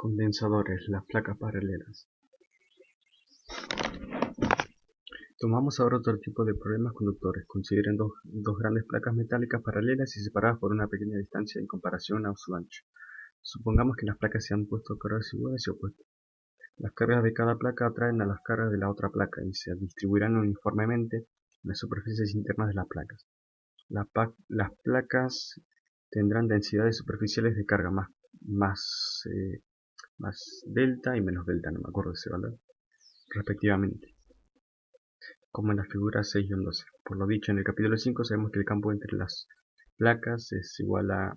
Condensadores, las placas paralelas. Tomamos ahora otro tipo de problemas conductores. Consideren dos grandes placas metálicas paralelas y separadas por una pequeña distancia en comparación a su ancho. Supongamos que las placas se han puesto cargas iguales y opuestas. Las cargas de cada placa atraen a las cargas de la otra placa y se distribuirán uniformemente en las superficies internas de las placas. Las placas tendrán densidades superficiales de carga más delta y menos delta, no me acuerdo ese valor, respectivamente, como en la figura 6-12. Por lo dicho en el capítulo 5, sabemos que el campo entre las placas es igual a...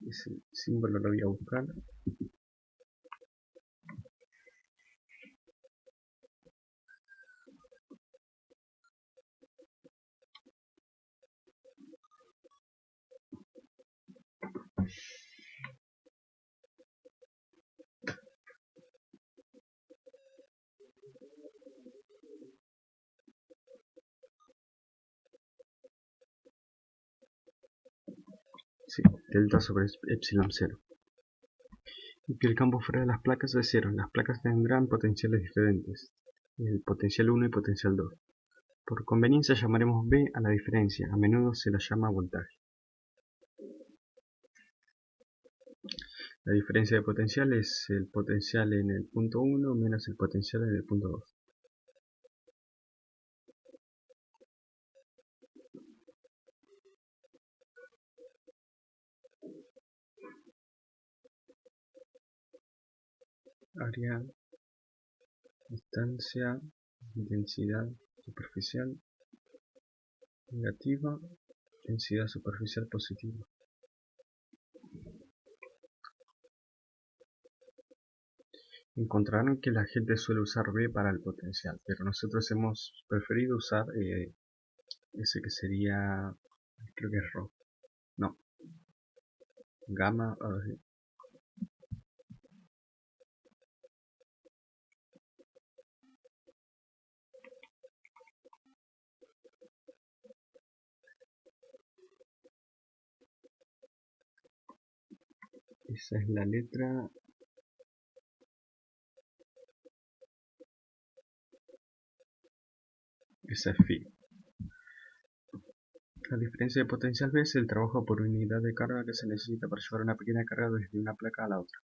ese símbolo lo voy a buscar. Sí, delta sobre epsilon 0. Y que el campo fuera de las placas es 0. Las placas tendrán potenciales diferentes, el potencial 1 y potencial 2. Por conveniencia llamaremos B a la diferencia, a menudo se la llama voltaje. La diferencia de potencial es el potencial en el punto 1 menos el potencial en el punto 2. Área, distancia, densidad superficial negativa, densidad superficial positiva. Encontrarán que la gente suele usar B para el potencial, pero nosotros hemos preferido usar ese que sería, creo que es rojo, no, gamma, esa es la letra, esa es phi. La diferencia de potencial B es el trabajo por unidad de carga que se necesita para llevar una pequeña carga desde una placa a la otra,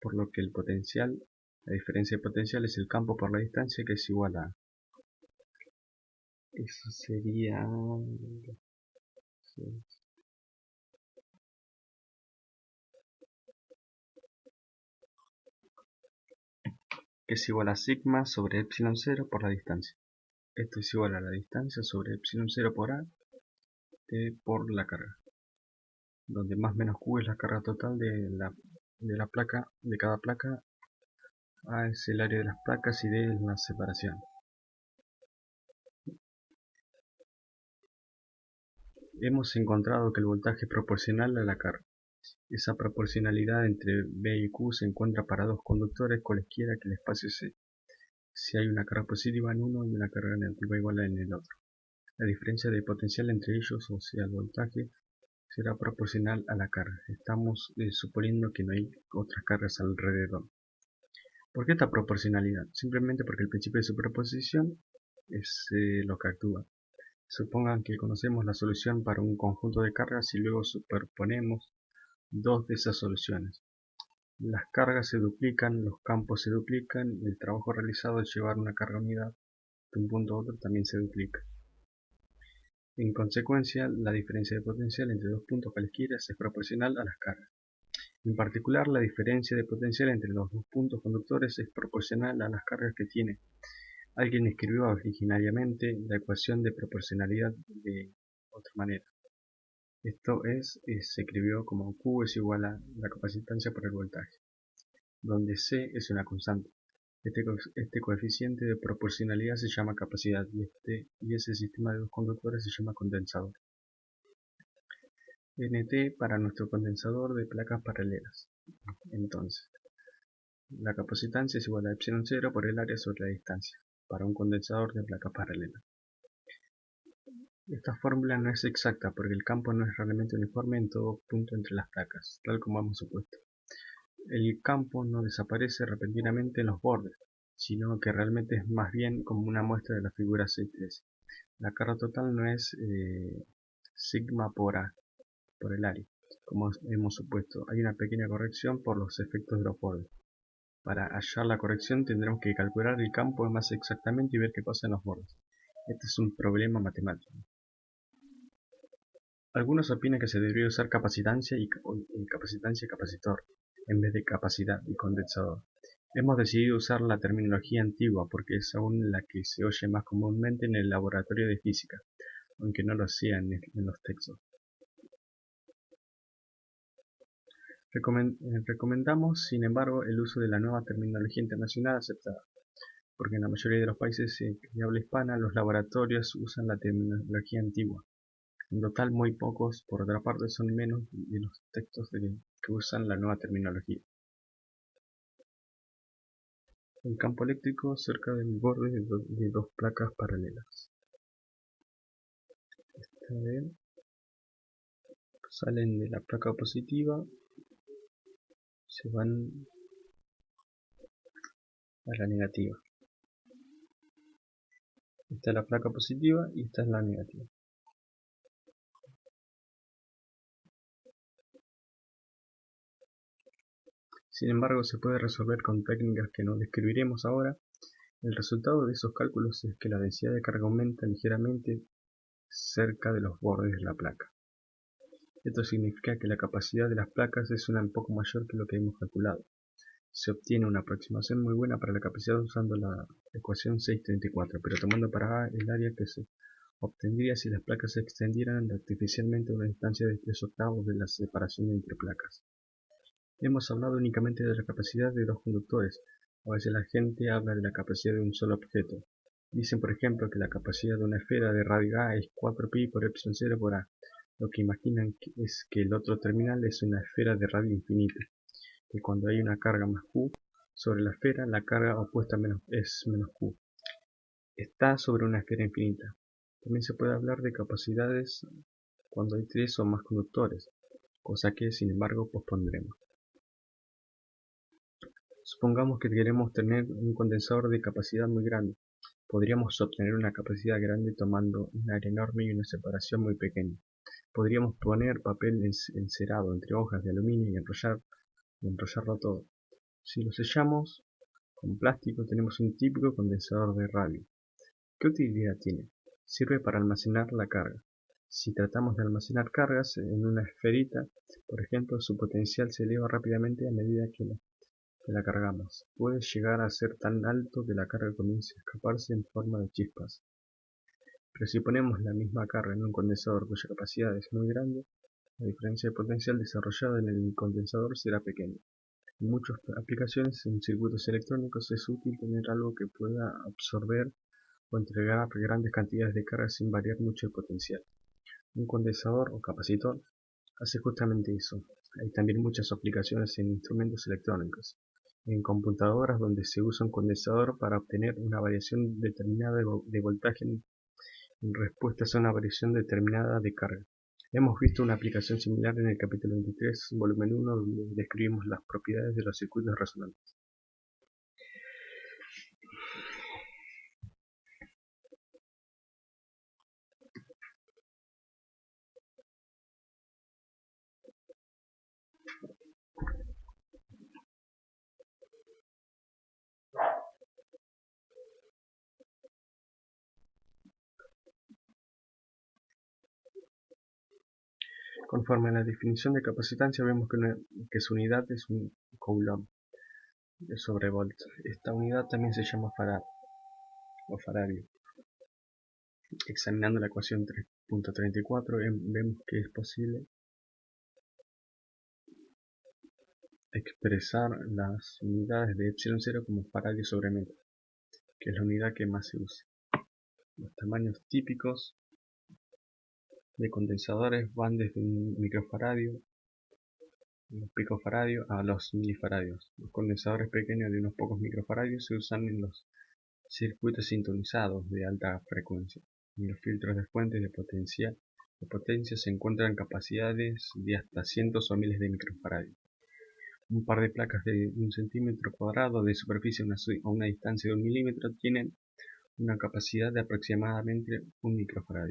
por lo que la diferencia de potencial es el campo por la distancia, que es igual a... eso sería... que es igual a sigma sobre epsilon 0 por la distancia. Esto es igual a la distancia sobre epsilon 0 por A por la carga, donde más menos Q es la carga total de la placa, de cada placa. A es el área de las placas y D es la separación. Hemos encontrado que el voltaje es proporcional a la carga. Esa proporcionalidad entre B y Q se encuentra para dos conductores cualesquiera que el espacio C, si hay una carga positiva en uno y una carga negativa igual en el otro. La diferencia de potencial entre ellos, o sea el voltaje, será proporcional a la carga. Estamos suponiendo que no hay otras cargas alrededor. ¿Por qué esta proporcionalidad? Simplemente porque el principio de superposición es lo que actúa. Supongan que conocemos la solución para un conjunto de cargas y luego superponemos dos de esas soluciones. Las cargas se duplican, los campos se duplican y el trabajo realizado al llevar una carga unidad de un punto a otro también se duplica. En consecuencia, la diferencia de potencial entre dos puntos cualesquiera es proporcional a las cargas. En particular, la diferencia de potencial entre los dos puntos conductores es proporcional a las cargas que tiene. Alguien escribió originariamente la ecuación de proporcionalidad de otra manera. Esto es, se escribió como Q es igual a la capacitancia por el voltaje, donde C es una constante. Este coeficiente de proporcionalidad se llama capacidad y ese sistema de dos conductores se llama condensador. Nt para nuestro condensador de placas paralelas. Entonces, la capacitancia es igual a epsilon 0 por el área sobre la distancia, para un condensador de placas paralelas. Esta fórmula no es exacta porque el campo no es realmente uniforme en todo punto entre las placas, tal como hemos supuesto. El campo no desaparece repentinamente en los bordes, sino que realmente es más bien como una muestra de la figura C3. La carga total no es sigma por A, por el área, como hemos supuesto. Hay una pequeña corrección por los efectos de los bordes. Para hallar la corrección tendremos que calcular el campo más exactamente y ver qué pasa en los bordes. Este es un problema matemático. Algunos opinan que se debería usar capacitancia y capacitor, en vez de capacidad y condensador. Hemos decidido usar la terminología antigua porque es aún la que se oye más comúnmente en el laboratorio de física, aunque no lo sea en los textos. Recomendamos, sin embargo, el uso de la nueva terminología internacional aceptada, porque en la mayoría de los países de habla hispana los laboratorios usan la terminología antigua. En total, muy pocos, por otra parte, son menos de los textos que usan la nueva terminología. El campo eléctrico cerca del borde de dos placas paralelas. Salen de la placa positiva, se van a la negativa. Esta es la placa positiva y esta es la negativa. Sin embargo, se puede resolver con técnicas que no describiremos ahora. El resultado de esos cálculos es que la densidad de carga aumenta ligeramente cerca de los bordes de la placa. Esto significa que la capacidad de las placas es un poco mayor que lo que hemos calculado. Se obtiene una aproximación muy buena para la capacidad usando la ecuación 634, pero tomando para A el área que se obtendría si las placas se extendieran artificialmente a una distancia de 3/8 de la separación entre placas. Hemos hablado únicamente de la capacidad de dos conductores. A veces la gente habla de la capacidad de un solo objeto. Dicen, por ejemplo, que la capacidad de una esfera de radio A es 4pi por epsilon 0 por A. Lo que imaginan es que el otro terminal es una esfera de radio infinita, que cuando hay una carga más Q sobre la esfera, la carga opuesta es menos Q. Está sobre una esfera infinita. También se puede hablar de capacidades cuando hay 3 o más conductores, cosa que, sin embargo, pospondremos. Supongamos que queremos tener un condensador de capacidad muy grande. Podríamos obtener una capacidad grande tomando un área enorme y una separación muy pequeña. Podríamos poner papel encerado entre hojas de aluminio y enrollarlo todo. Si lo sellamos con plástico, tenemos un típico condensador de radio. ¿Qué utilidad tiene? Sirve para almacenar la carga. Si tratamos de almacenar cargas en una esferita, por ejemplo, su potencial se eleva rápidamente a medida que la cargamos. Puede llegar a ser tan alto que la carga comience a escaparse en forma de chispas. Pero si ponemos la misma carga en un condensador cuya capacidad es muy grande, la diferencia de potencial desarrollada en el condensador será pequeña. En muchas aplicaciones en circuitos electrónicos es útil tener algo que pueda absorber o entregar grandes cantidades de carga sin variar mucho el potencial. Un condensador o capacitor hace justamente eso. Hay también muchas aplicaciones en instrumentos electrónicos, en computadoras donde se usa un condensador para obtener una variación determinada de voltaje en respuesta a una variación determinada de carga. Hemos visto una aplicación similar en el capítulo 23, volumen 1, donde describimos las propiedades de los circuitos resonantes. Conforme a la definición de capacitancia, vemos que su unidad es un coulomb sobre volt. Esta unidad también se llama farad o faradio. Examinando la ecuación 3.34 vemos que es posible expresar las unidades de epsilon 0 como faradio sobre metro, que es la unidad que más se usa. Los tamaños típicos de condensadores van desde un microfaradio, los picofaradios, a los milifaradios. Los condensadores pequeños de unos pocos microfaradios se usan en los circuitos sintonizados de alta frecuencia. En los filtros de fuentes de potencia se encuentran capacidades de hasta cientos o miles de microfaradios. Un par de placas de 1 cm² de superficie a una distancia de 1 milímetro tienen una capacidad de aproximadamente 1 microfarad.